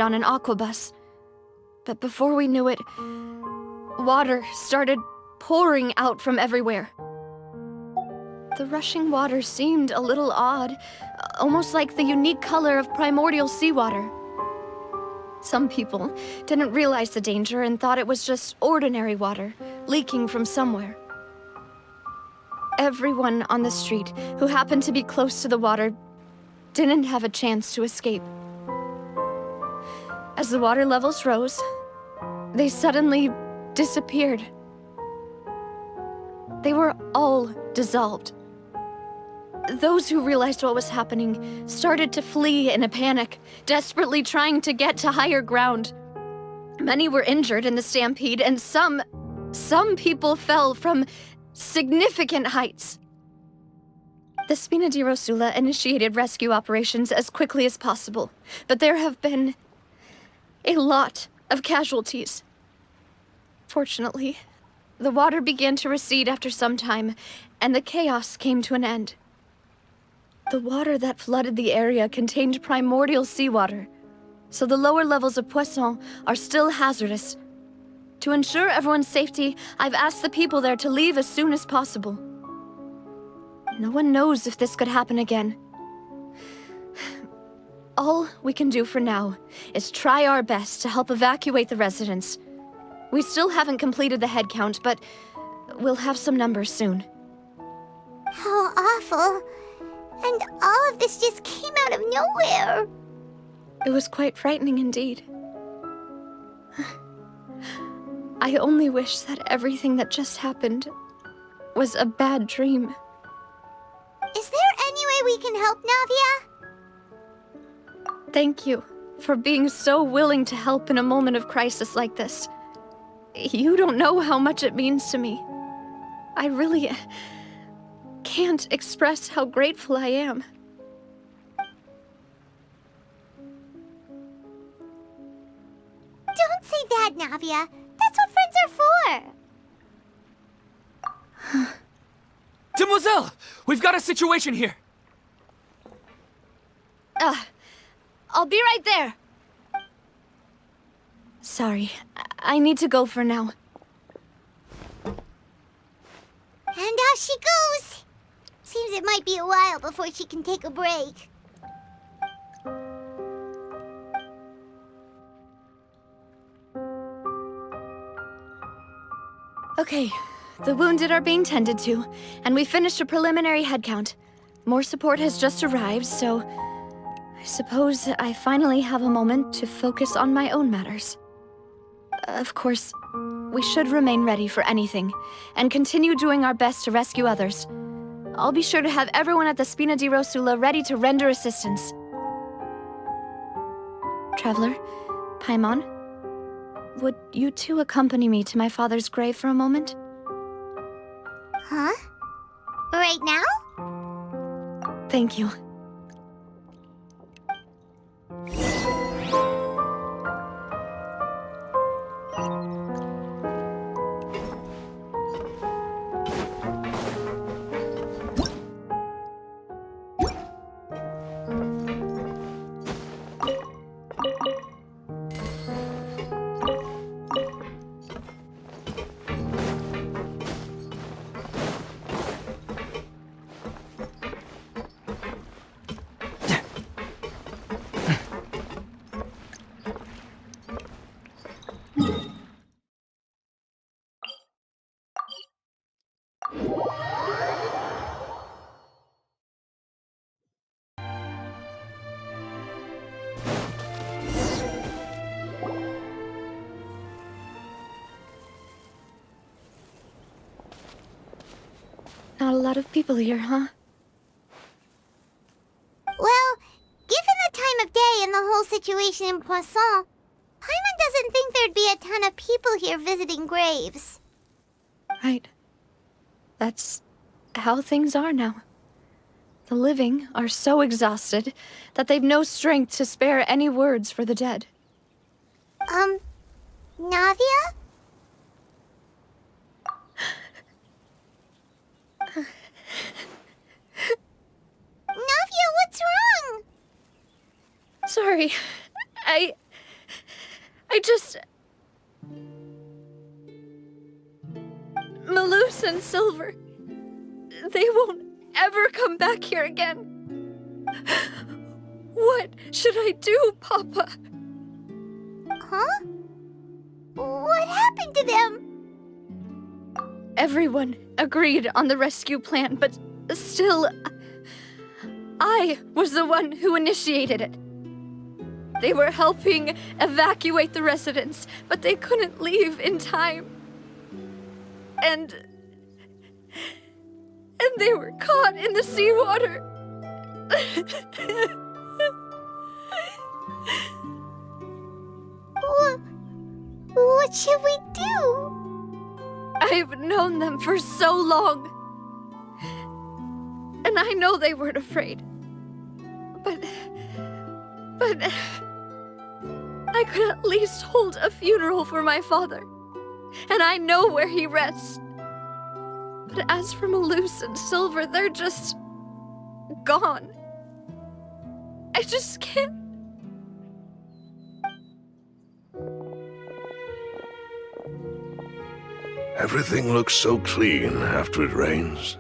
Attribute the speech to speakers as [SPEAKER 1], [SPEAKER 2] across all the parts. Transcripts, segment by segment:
[SPEAKER 1] on an aquabus. But before we knew it, water started pouring out from everywhere. The rushing water seemed a little odd, almost like the unique color of primordial seawater. Some people didn't realize the danger and thought it was just ordinary water, leaking from somewhere. Everyone on the street who happened to be close to the water didn't have a chance to escape. As the water levels rose, they suddenly disappeared. They were all dissolved. Those who realized what was happening started to flee in a panic, desperately trying to get to higher ground. Many were injured in the stampede, and some people fell from significant heights. The Spina di Rosula initiated rescue operations as quickly as possible, but there have been a lot of casualties. Fortunately, the water began to recede after some time, and the chaos came to an end. The water that flooded the area contained primordial seawater, so the lower levels of Poisson are still hazardous. To ensure everyone's safety, I've asked the people there to leave as soon as possible. No one knows if this could happen again. All we can do for now is try our best to help evacuate the residents. We still haven't completed the head count, but we'll have some numbers soon.
[SPEAKER 2] How awful. And all of this just came out of nowhere.
[SPEAKER 1] It was quite frightening indeed. I only wish that everything that just happened was a bad dream.
[SPEAKER 2] Is there any way we can help, Navia?
[SPEAKER 1] Thank you for being so willing to help in a moment of crisis like this. You don't know how much it means to me. I really can't express how grateful I am.
[SPEAKER 2] Don't say that, Navia. That's what friends are for.
[SPEAKER 3] Demoiselle! We've got a situation here!
[SPEAKER 1] I'll be right there. Sorry, I need to go for now.
[SPEAKER 2] And off she goes. Seems it might be a while before she can take a break.
[SPEAKER 1] Okay, the wounded are being tended to, and we finished a preliminary head count. More support has just arrived, so I suppose I finally have a moment to focus on my own matters. Of course, we should remain ready for anything, and continue doing our best to rescue others. I'll be sure to have everyone at the Spina di Rosula ready to render assistance. Traveler, Paimon, would you two accompany me to my father's grave for a moment?
[SPEAKER 2] Huh? Right now?
[SPEAKER 1] Thank you. Not a lot of people here, huh?
[SPEAKER 2] Well, given the time of day and the whole situation in Poisson, Paimon doesn't think there'd be a ton of people here visiting graves.
[SPEAKER 1] Right. That's how things are now. The living are so exhausted that they've no strength to spare any words for the dead.
[SPEAKER 2] Navia? Navia, what's wrong?
[SPEAKER 1] Sorry. Malus and Silver, they won't ever come back here again. What should I do, Papa?
[SPEAKER 2] Huh? What happened to them?
[SPEAKER 1] Everyone agreed on the rescue plan, but still, I was the one who initiated it. They were helping evacuate the residents, but they couldn't leave in time. And they were caught in the seawater.
[SPEAKER 2] What should we do?
[SPEAKER 1] I've known them for so long. And I know they weren't afraid. But I could at least hold a funeral for my father. And I know where he rests. But as for Malus and Silver, they're just gone. I just can't.
[SPEAKER 4] Everything looks so clean after it rains.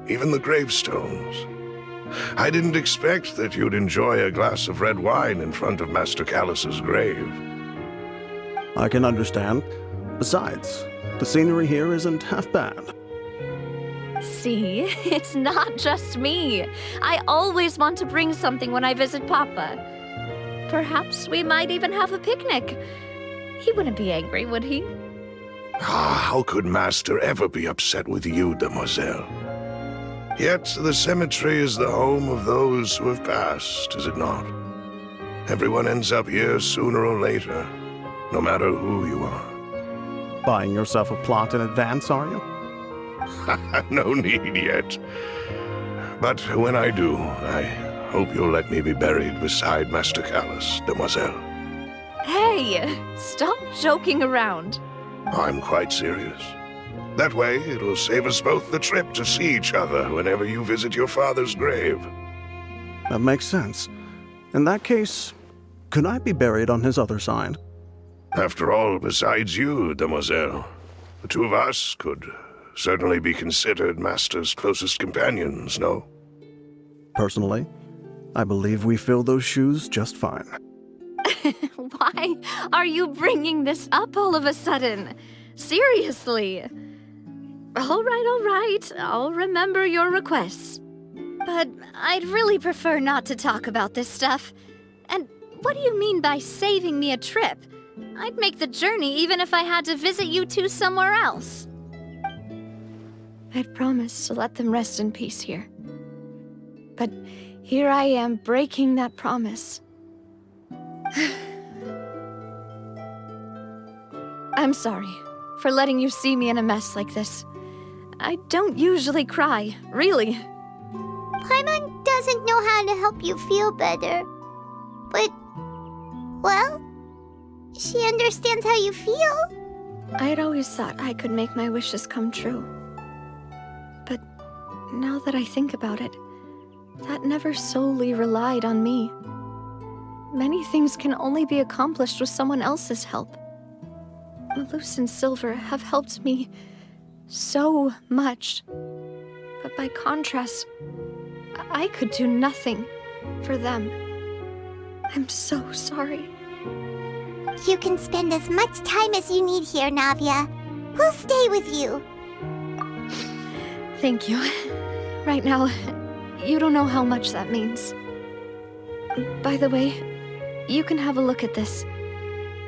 [SPEAKER 4] Even the gravestones. I didn't expect that you'd enjoy a glass of red wine in front of Master Callus's grave.
[SPEAKER 5] I can understand. Besides, the scenery here isn't half bad.
[SPEAKER 1] See, it's not just me. I always want to bring something when I visit Papa. Perhaps we might even have a picnic. He wouldn't be angry, would he?
[SPEAKER 4] How could Master ever be upset with you, demoiselle? Yet the cemetery is the home of those who have passed, is it not? Everyone ends up here sooner or later, no matter who you are.
[SPEAKER 5] Buying yourself a plot in advance, are you?
[SPEAKER 4] No need yet. But when I do, I hope you'll let me be buried beside Master Callus, demoiselle.
[SPEAKER 1] Hey, stop joking around.
[SPEAKER 4] I'm quite serious. That way, it'll save us both the trip to see each other whenever you visit your father's grave.
[SPEAKER 5] That makes sense. In that case, could I be buried on his other side?
[SPEAKER 4] After all, besides you, demoiselle, the two of us could certainly be considered Master's closest companions, no?
[SPEAKER 5] Personally, I believe we fill those shoes just fine.
[SPEAKER 1] Why are you bringing this up all of a sudden? Seriously. All right. I'll remember your requests. But I'd really prefer not to talk about this stuff. And what do you mean by saving me a trip? I'd make the journey even if I had to visit you two somewhere else. I'd promised to let them rest in peace here. But here I am breaking that promise. I'm sorry for letting you see me in a mess like this. I don't usually cry, really.
[SPEAKER 2] Paimon doesn't know how to help you feel better. But, well, she understands how you feel.
[SPEAKER 1] I had always thought I could make my wishes come true. But now that I think about it, that never solely relied on me. Many things can only be accomplished with someone else's help. Malus and Silver have helped me so much. But by contrast, I could do nothing for them. I'm so sorry.
[SPEAKER 2] You can spend as much time as you need here, Navia. We'll stay with you.
[SPEAKER 1] Thank you. Right now, you don't know how much that means. By the way, you can have a look at this.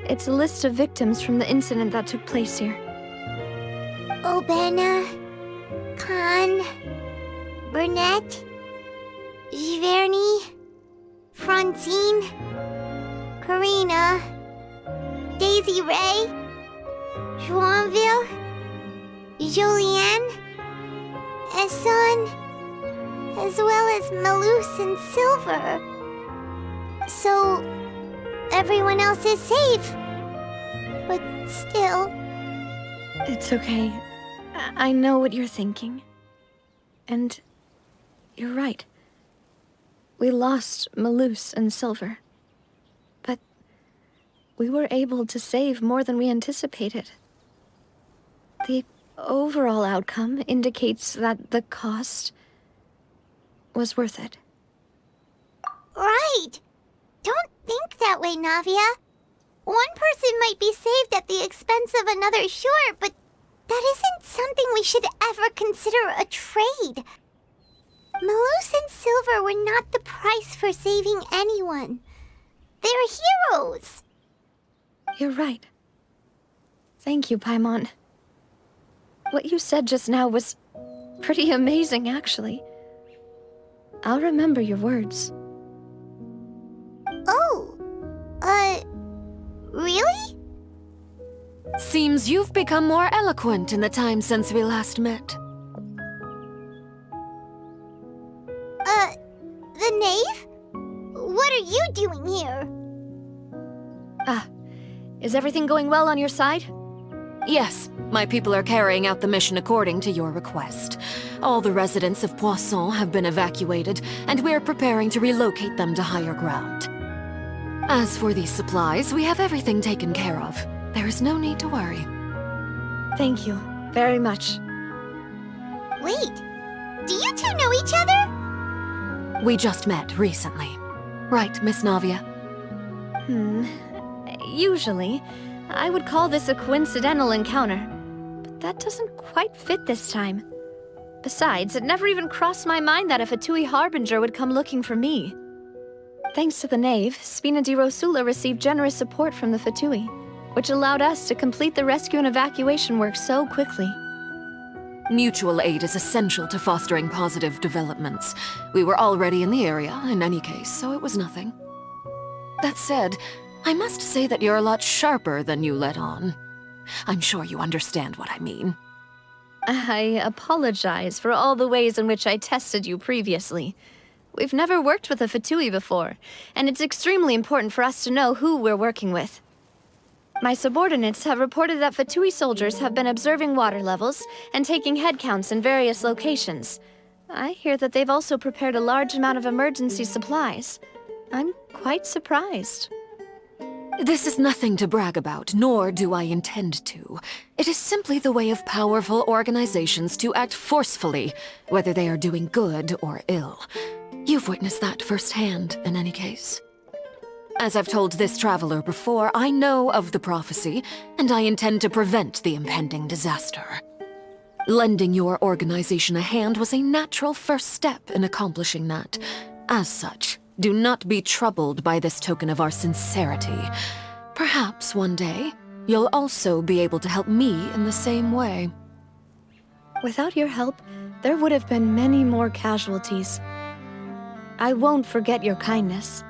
[SPEAKER 1] It's a list of victims from the incident that took place here.
[SPEAKER 2] Obena, Khan, Burnett, Giverny, Francine, Karina, Daisy Ray, Joinville, Julianne, Esson, as well as Malus and Silver. So, everyone else is safe. But still...
[SPEAKER 1] It's okay. I know what you're thinking. And you're right. We lost Malus and Silver. But we were able to save more than we anticipated. The overall outcome indicates that the cost was worth it.
[SPEAKER 2] Right. Don't think that way, Navia. One person might be saved at the expense of another, sure, but that isn't something we should ever consider a trade. Malus and Silver were not the price for saving anyone. They're heroes.
[SPEAKER 1] You're right. Thank you, Paimon. What you said just now was pretty amazing, actually. I'll remember your words.
[SPEAKER 2] Oh, really?
[SPEAKER 6] Seems you've become more eloquent in the time since we last met.
[SPEAKER 2] The knave? What are you doing here?
[SPEAKER 1] Is everything going well on your side?
[SPEAKER 6] Yes, my people are carrying out the mission according to your request. All the residents of Poisson have been evacuated, and we're preparing to relocate them to higher ground. As for these supplies, we have everything taken care of. There is no need to worry.
[SPEAKER 1] Thank you very much.
[SPEAKER 2] Wait, do you two know each other?
[SPEAKER 6] We just met recently. Right, Miss Navia?
[SPEAKER 1] Usually, I would call this a coincidental encounter, but that doesn't quite fit this time. Besides, it never even crossed my mind that a Fatui Harbinger would come looking for me. Thanks to the Knave, Spina di Rosula received generous support from the Fatui, which allowed us to complete the rescue and evacuation work so quickly.
[SPEAKER 6] Mutual aid is essential to fostering positive developments. We were already in the area, in any case, so it was nothing. That said, I must say that you're a lot sharper than you let on. I'm sure you understand what I mean.
[SPEAKER 1] I apologize for all the ways in which I tested you previously. We've never worked with a Fatui before, and it's extremely important for us to know who we're working with. My subordinates have reported that Fatui soldiers have been observing water levels and taking head counts in various locations. I hear that they've also prepared a large amount of emergency supplies. I'm quite surprised.
[SPEAKER 6] This is nothing to brag about, nor do I intend to. It is simply the way of powerful organizations to act forcefully, whether they are doing good or ill. You've witnessed that firsthand, in any case. As I've told this traveler before, I know of the prophecy, and I intend to prevent the impending disaster. Lending your organization a hand was a natural first step in accomplishing that. As such, do not be troubled by this token of our sincerity. Perhaps one day, you'll also be able to help me in the same way.
[SPEAKER 1] Without your help, there would have been many more casualties. I won't forget your kindness.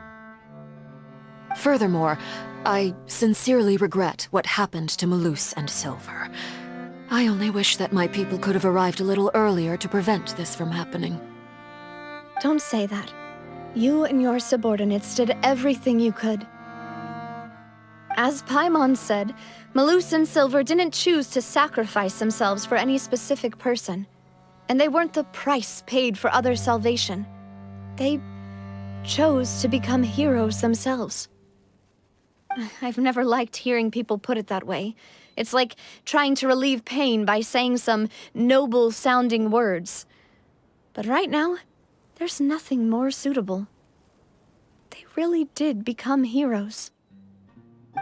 [SPEAKER 6] Furthermore, I sincerely regret what happened to Malus and Silver. I only wish that my people could have arrived a little earlier to prevent this from happening.
[SPEAKER 1] Don't say that. You and your subordinates did everything you could. As Paimon said, Malus and Silver didn't choose to sacrifice themselves for any specific person, and they weren't the price paid for other salvation. They chose to become heroes themselves. I've never liked hearing people put it that way. It's like trying to relieve pain by saying some noble-sounding words. But right now, there's nothing more suitable. They really did become heroes.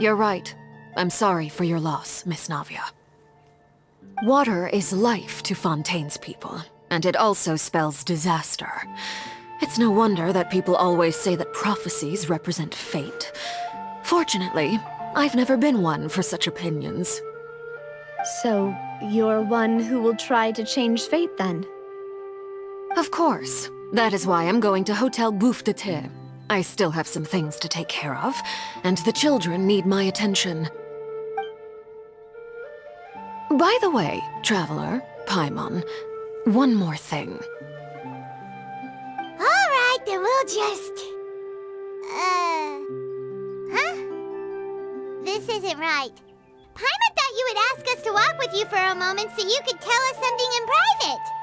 [SPEAKER 6] You're right. I'm sorry for your loss, Miss Navia. Water is life to Fontaine's people, and it also spells disaster. It's no wonder that people always say that prophecies represent fate. Fortunately, I've never been one for such opinions.
[SPEAKER 1] So, you're one who will try to change fate, then?
[SPEAKER 6] Of course. That is why I'm going to Hotel Bouffe de Thé. I still have some things to take care of, and the children need my attention. By the way, Traveler, Paimon, one more thing.
[SPEAKER 2] Alright, then we'll just... Huh? This isn't right. Paimon thought you would ask us to walk with you for a moment so you could tell us something in private.